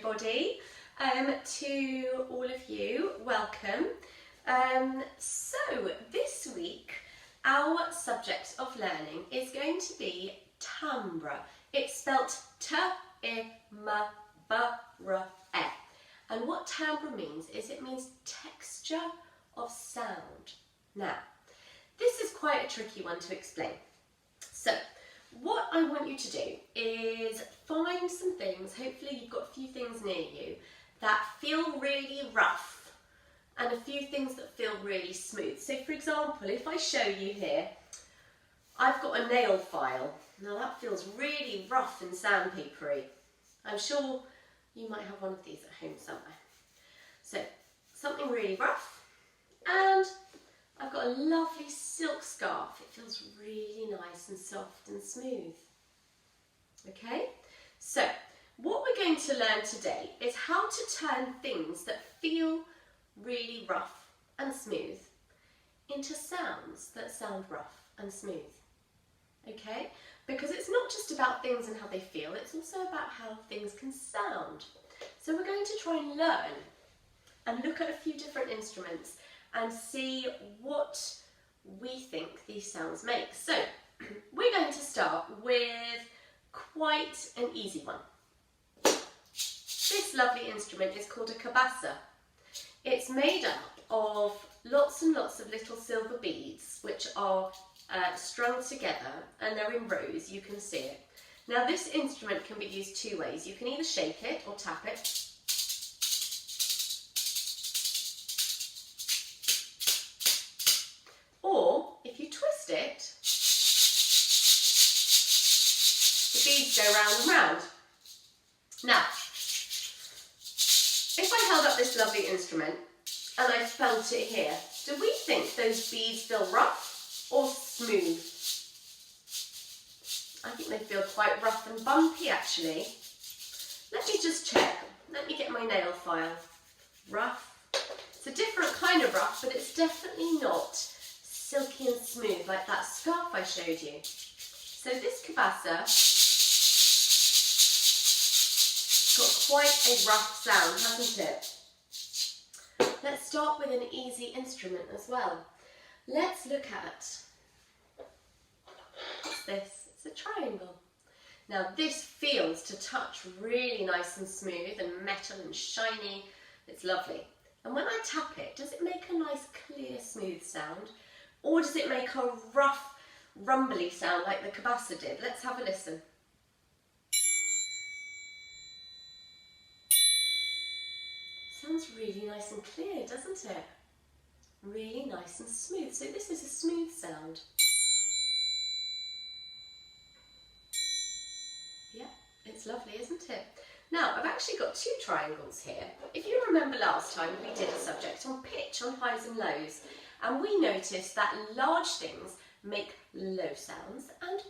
everybody. To all of you, welcome. So this week our subject of learning is going to be timbre. It's spelt T-I-M-B-R-E. And what timbre means is it means texture of sound. Now, this is quite a tricky one to explain. So, what I want you to do is find some things, hopefully you've got a few things near you, that feel really rough and a few things that feel really smooth. So for example, if I show you here, I've got a nail file. Now that feels really rough and sandpapery. I'm sure you might have one of these at home somewhere. So something really rough, and I've got a lovely silk scarf. It feels really nice and soft and smooth. Okay, so what we're going to learn today is how to turn things that feel really rough and smooth into sounds that sound rough and smooth. Okay, because it's not just about things and how they feel, it's also about how things can sound. So we're going to try and learn and look at a few different instruments and see what we think these sounds make. So we're going to start with quite an easy one. This lovely instrument is called a cabasa. It's made up of lots and lots of little silver beads which are strung together, and they're in rows, you can see it. Now this instrument can be used two ways. You can either shake it or tap it. Or, if you twist it, the beads go round and round. Now, if I held up this lovely instrument and I felt it here, do we think those beads feel rough or smooth? I think they feel quite rough and bumpy actually. Let me just check. Let me get my nail file. Rough. It's a different kind of rough, but it's definitely not silky and smooth like that scarf I showed you. So this cabasa got quite a rough sound, hasn't it? Let's start with an easy instrument as well. Let's look at, what's this? It's a triangle. Now this feels to touch really nice and smooth and metal and shiny. It's lovely. And when I tap it, does it make a nice clear smooth sound? Or does it make a rough rumbly sound like the cabasa did? Let's have a listen. Sounds really nice and clear, doesn't it? Really nice and smooth. So this is a smooth sound. Yeah, it's lovely, isn't it? Now, I've actually got two triangles here. If you remember last time, we did a subject on pitch, on highs and lows, and we noticed that large things make low sounds, and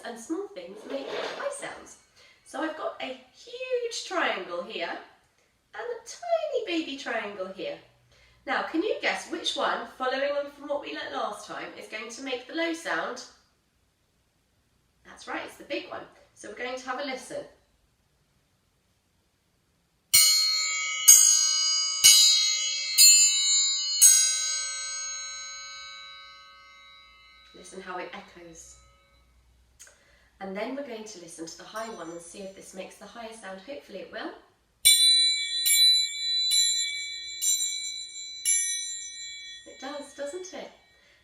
and small things make high sounds. So I've got a huge triangle here, and a tiny baby triangle here. Now, can you guess which one, following on from what we learnt last time, is going to make the low sound? That's right, it's the big one. So we're going to have a listen. Listen how it echoes. And then we're going to listen to the high one and see if this makes the higher sound. Hopefully it will. It does, doesn't it?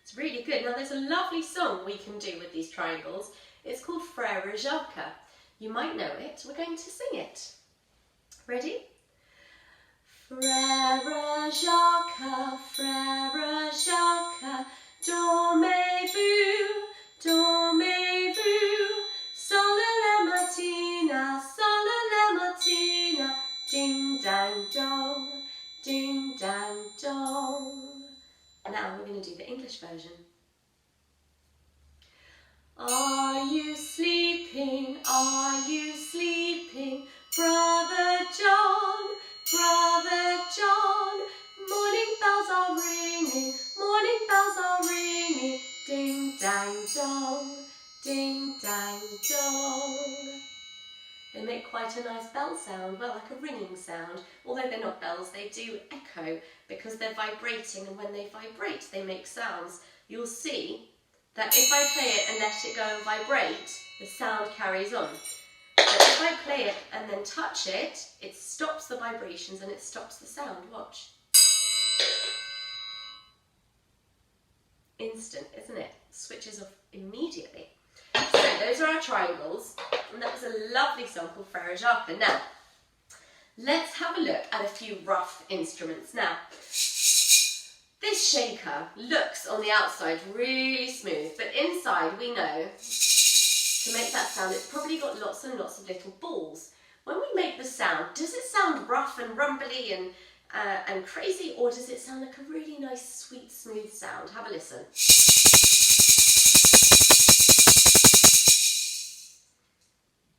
It's really good. Now there's a lovely song we can do with these triangles. It's called Frère Jacques. You might know it. We're going to sing it. Ready? Frère Jacques, Frère Jacques, dormez-vous, dormez-vous, sole la mattina, ding dang dong, ding dang dong. Now we're going to do the English version. Are you sleeping? Are you sleeping? Brother John, Brother John. Morning bells are ringing, morning bells are ringing. Ding dang dong, ding dang dong. They make quite a nice bell sound, well, like a ringing sound. Although they're not bells, they do echo because they're vibrating, and when they vibrate, they make sounds. You'll see that if I play it and let it go and vibrate, the sound carries on. But if I play it and then touch it, it stops the vibrations and it stops the sound. Watch. Instant, isn't it? Switches off immediately. So those are our triangles, and that was a lovely song called Frere Jacques. Now, let's have a look at a few rough instruments. Now, this shaker looks on the outside really smooth, but inside we know to make that sound it's probably got lots and lots of little balls. When we make the sound, does it sound rough and rumbly and crazy, or does it sound like a really nice, sweet, smooth sound? Have a listen.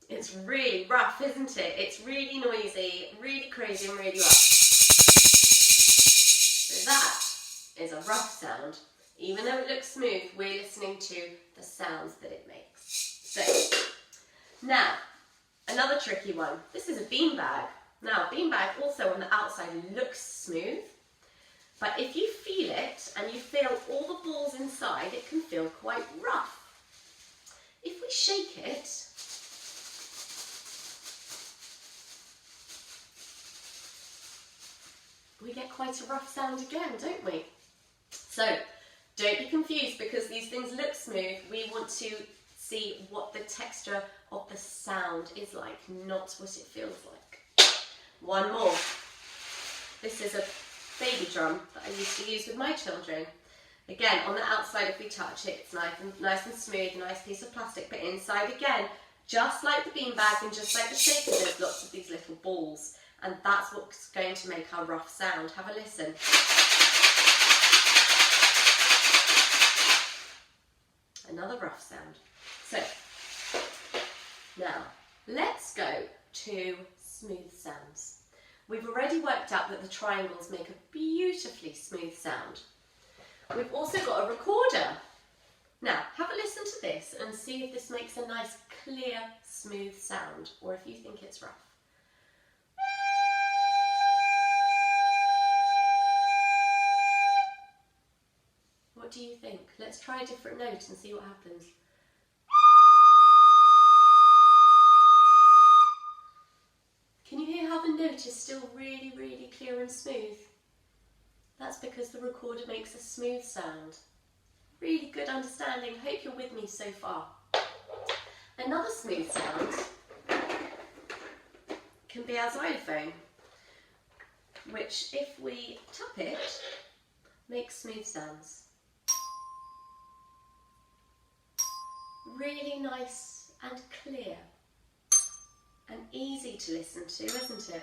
It's really rough, isn't it? It's really noisy, really crazy and really rough. So that is a rough sound. Even though it looks smooth, we're listening to the sounds that it makes. So, now, another tricky one. This is a beanbag. Now, beanbag also on the outside looks smooth, but if you feel it and you feel all the balls inside, it can feel quite rough. If we shake it, we get quite a rough sound again, don't we? So, don't be confused because these things look smooth. We want to see what the texture of the sound is like, not what it feels like. One more. This is a baby drum that I used to use with my children. Again, on the outside, if we touch it, it's nice and smooth, a nice piece of plastic, but inside again, just like the beanbag and just like the shaker, there's lots of these little balls, and that's what's going to make our rough sound. Have a listen. Another rough sound. So, now, let's go to smooth sounds. We've already worked out that the triangles make a beautifully smooth sound. We've also got a recorder. Now, have a listen to this and see if this makes a nice, clear, smooth sound, or if you think it's rough. What do you think? Let's try a different note and see what happens. Can you hear how the note is still really, really clear and smooth? That's because the recorder makes a smooth sound. Really good understanding. Hope you're with me so far. Another smooth sound can be our xylophone, which if we tap it, makes smooth sounds. Really nice and clear and easy to listen to, isn't it?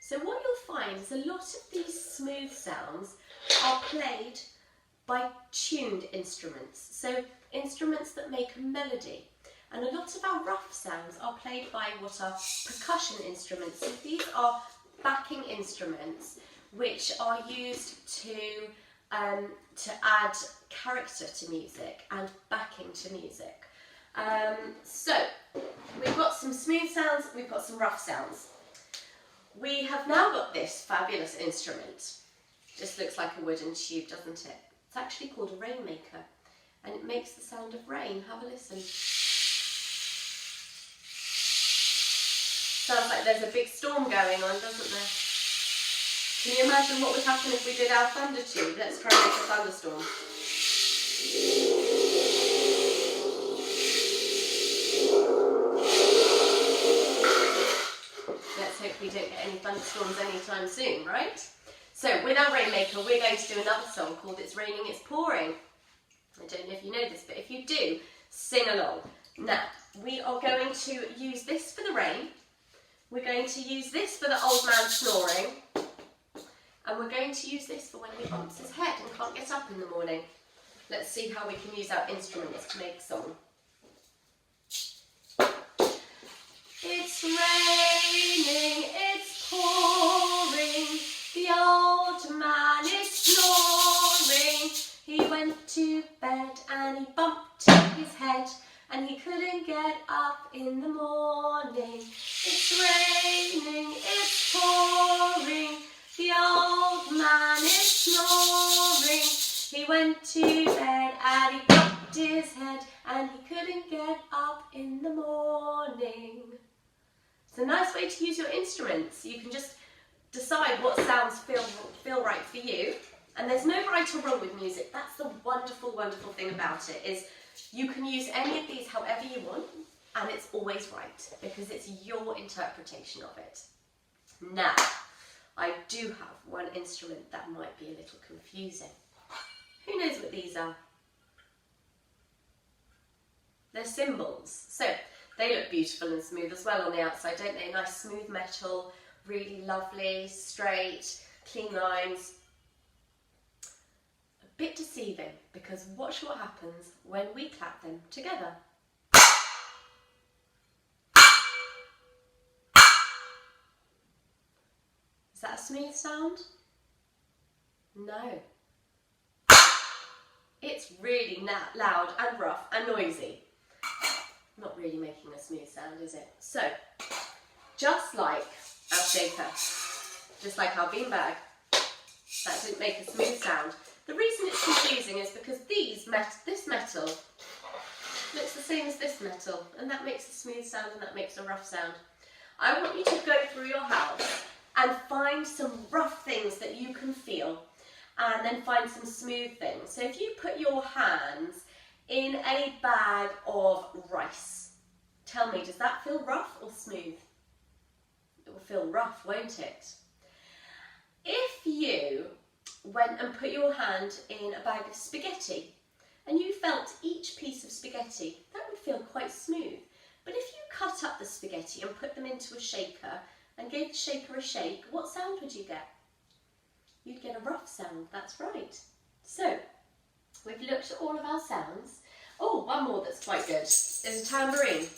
So what you'll find is a lot of these smooth sounds are played by tuned instruments, so instruments that make a melody. And a lot of our rough sounds are played by what are percussion instruments. So these are backing instruments which are used to add character to music and backing to music. So we've got some smooth sounds, we've got some rough sounds. We have now got this fabulous instrument. Just looks like a wooden tube, doesn't it? It's actually called a rainmaker, and it makes the sound of rain. Have a listen. Sounds like there's a big storm going on, doesn't there? Can you imagine what would happen if we did our thunder tube? Let's try and make a thunderstorm. Let's hope we don't get any thunderstorms anytime soon, right? So with our rainmaker, we're going to do another song called It's Raining, It's Pouring. I don't know if you know this, but if you do, sing along. Now, we are going to use this for the rain. We're going to use this for the old man snoring. And we're going to use this for when he bumps his head and can't get up in the morning. Let's see how we can use our instruments to make a song. It's raining, it's pouring, the old man is snoring. He went to bed and he bumped his head and he couldn't get up in the morning. It's raining, it's pouring, the old man is snoring. He went to bed and he bumped his head and he couldn't get up in the morning. It's a nice way to use your instruments. You can just decide what sounds feel right for you. And there's no right or wrong with music. That's the wonderful, wonderful thing about it, is you can use any of these however you want, and it's always right, because it's your interpretation of it. Now, I do have one instrument that might be a little confusing. Who knows what these are? They're cymbals. So, they look beautiful and smooth as well on the outside, don't they? Nice smooth metal, really lovely, straight, clean lines. A bit deceiving, because watch what happens when we clap them together. Is that a smooth sound? No. It's really loud and rough and noisy. Not really making a smooth sound, is it? So, just like our shaker, just like our beanbag, that didn't make a smooth sound. The reason it's confusing is because this metal looks the same as this metal, and that makes a smooth sound and that makes a rough sound. I want you to go through your house and find some rough things that you can feel, and then find some smooth things. So if you put your hands in a bag of rice, tell me, does that feel rough or smooth? It will feel rough, won't it? If you went and put your hand in a bag of spaghetti and you felt each piece of spaghetti, that would feel quite smooth. But if you cut up the spaghetti and put them into a shaker and gave the shaker a shake, what sound would you get? You'd get a rough sound, that's right. So, we've looked at all of our sounds. Oh, one more that's quite good is a tambourine.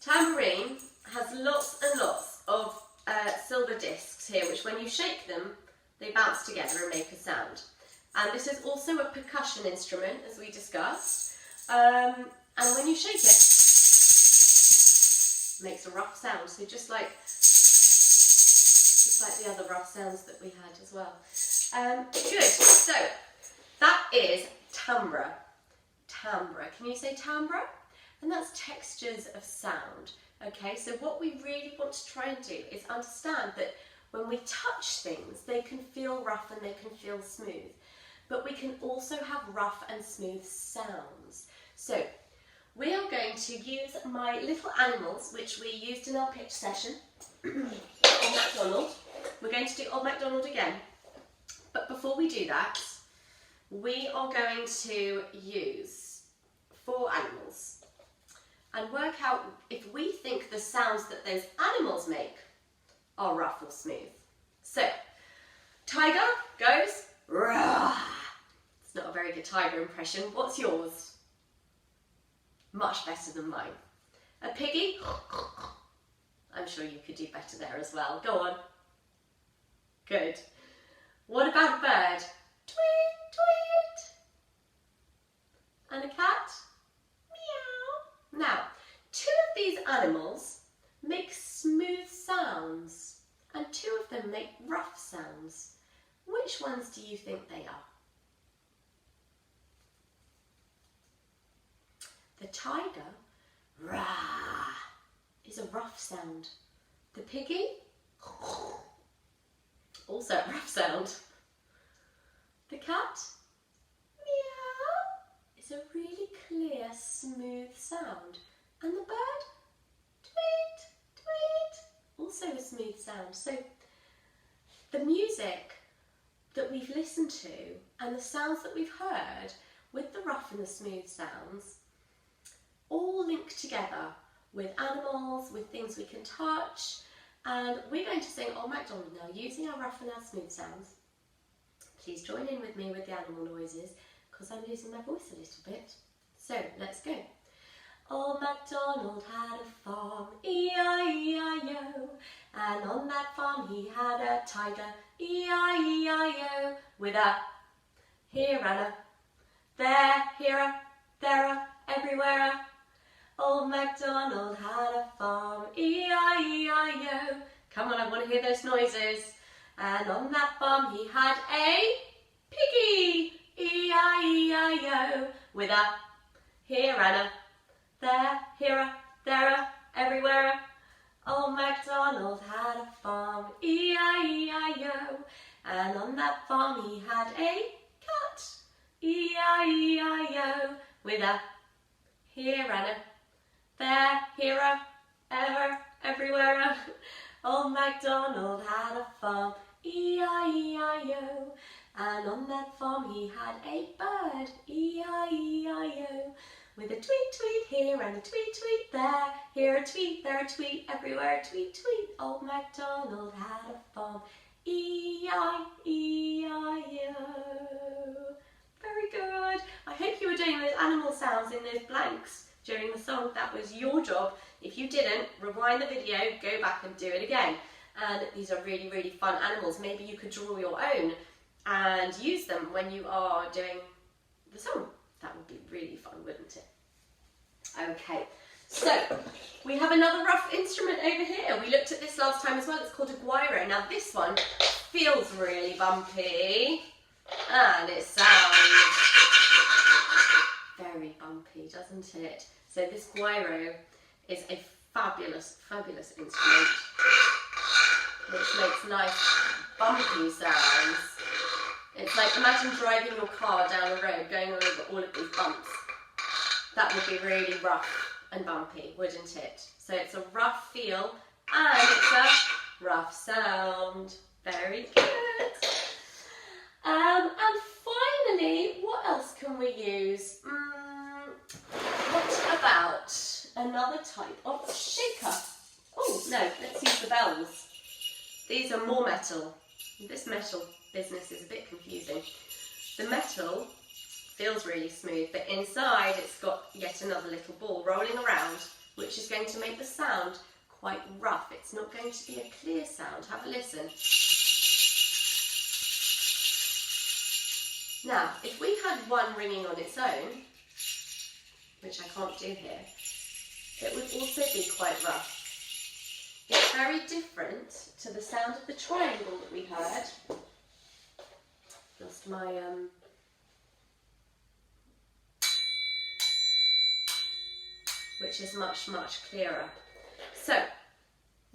Tambourine has lots and lots of silver discs here, which when you shake them, they bounce together and make a sound. And this is also a percussion instrument, as we discussed. And when you shake it, it makes a rough sound. So just like the other rough sounds that we had as well. Good. So that is timbre. Timbre. Can you say timbre? And that's textures of sound. Okay, so what we really want to try and do is understand that when we touch things, they can feel rough and they can feel smooth. But we can also have rough and smooth sounds. So we are going to use my little animals, which we used in our pitch session, Old MacDonald. We're going to do Old MacDonald again. But before we do that, we are going to use 4 animals and work out if we think the sounds that those animals make are rough or smooth. So, tiger goes rah. It's not a very good tiger impression. What's yours? Much better than mine. A piggy? I'm sure you could do better there as well. Go on. Good. What about a bird? Tweet, tweet. And a cat? Meow. Now, 2 of these animals make smooth sounds and 2 of them make rough sounds. Which ones do you think they are? The tiger, rah, is a rough sound. The piggy, also a rough sound. The cat, meow, is a really clear, smooth sound. And the bird, tweet, tweet, also a smooth sound. So the music that we've listened to and the sounds that we've heard with the rough and the smooth sounds all link together with animals, with things we can touch, and we're going to sing Old MacDonald now using our rough and our smooth sounds. Please join in with me with the animal noises because I'm losing my voice a little bit. So let's go. Old MacDonald had a farm, E-I-E-I-O, and on that farm he had a tiger, E-I-E-I-O, with a here and a there, here, there, everywhere. Old MacDonald had a farm, E-I-E-I-O. Come on, I want to hear those noises. And on that farm he had a piggy, E-I-E-I-O. With a here and a there, here, there, everywhere. Old MacDonald had a farm, E-I-E-I-O. And on that farm he had a cat, E-I-E-I-O. With a here and a there, here, ever, everywhere. Old MacDonald had a farm, E-I-E-I-O. And on that farm he had a bird, E-I-E-I-O. With a tweet, tweet here and a tweet, tweet there. Here a tweet, there a tweet, everywhere a tweet, tweet. Old MacDonald had a farm, E-I-E-I-O. Very good. I hope you were doing those animal sounds in those blanks during the song. That was your job. If you didn't, rewind the video, go back and do it again. And these are really, really fun animals. Maybe you could draw your own and use them when you are doing the song. That would be really fun, wouldn't it? Okay, so we have another rough instrument over here. We looked at this last time as well. It's called a guiro. Now this one feels really bumpy and it sounds very bumpy, doesn't it? So this guiro is a fabulous, fabulous instrument which makes nice bumpy sounds. It's like, imagine driving your car down the road going over all of these bumps. That would be really rough and bumpy, wouldn't it? So it's a rough feel and it's a rough sound. Very good. And finally, what else can we use? What about another type of shaker? Oh no, let's use the bells. These are more metal. This metal business is a bit confusing. The metal feels really smooth, but inside it's got yet another little ball rolling around, which is going to make the sound quite rough. It's not going to be a clear sound. Have a listen. Now, if we had one ringing on its own, which I can't do here, it would also be quite rough. It's very different to the sound of the triangle that we heard. Lost my which is much, much clearer. So,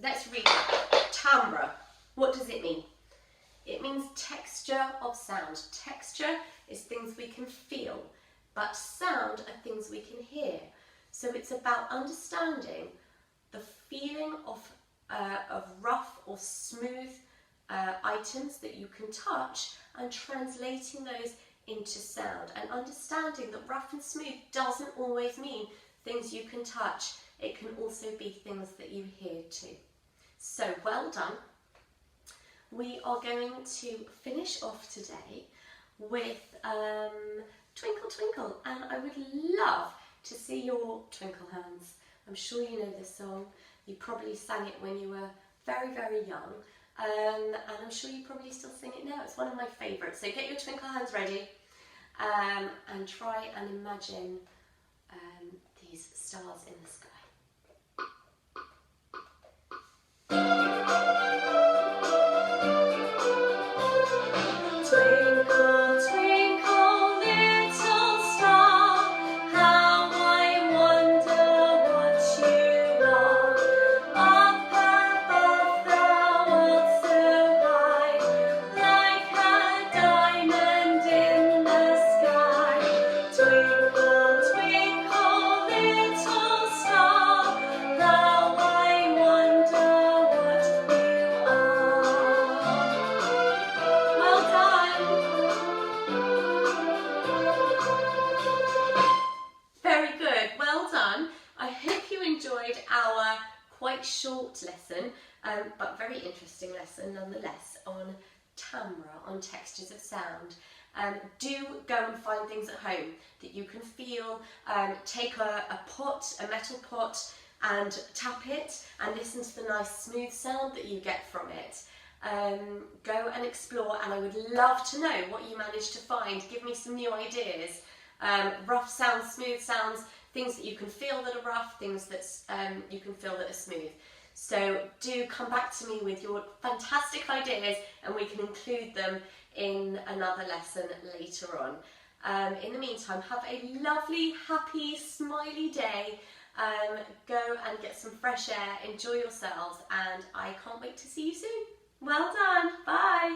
let's recap. Timbre. What does it mean? It means texture of sound. Texture is things we can feel, but sound are things we can hear. So it's about understanding the feeling of rough or smooth items that you can touch and translating those into sound, and understanding that rough and smooth doesn't always mean things you can touch. It can also be things that you hear too. So well done. We are going to finish off today with Twinkle Twinkle, and I would love to see your twinkle hands. I'm sure you know this song. You probably sang it when you were very, very young, and I'm sure you probably still sing it now. It's one of my favourites. So get your twinkle hands ready and try and imagine these stars in the sky. Twinkle, twinkle, little star, how I wonder what you are. Up above the world so high, like a diamond in the sky. Twinkle, twinkle, little star, how I wonder what you are. Well done. Very good, well done. I hope you enjoyed our quite short lesson, but very interesting lesson nonetheless, on timbre, on textures of sound. Do go and find things at home that you can feel. Take a pot, a metal pot, and tap it and listen to the nice smooth sound that you get from it. Go and explore, and I would love to know what you managed to find. Give me some new ideas. rough sounds, smooth sounds, things that you can feel that are rough, things that you can feel that are smooth. So do come back to me with your fantastic ideas and we can include them in another lesson later on. In the meantime, have a lovely, happy, smiley day. Go and get some fresh air, enjoy yourselves, and I can't wait to see you soon. Well done, bye.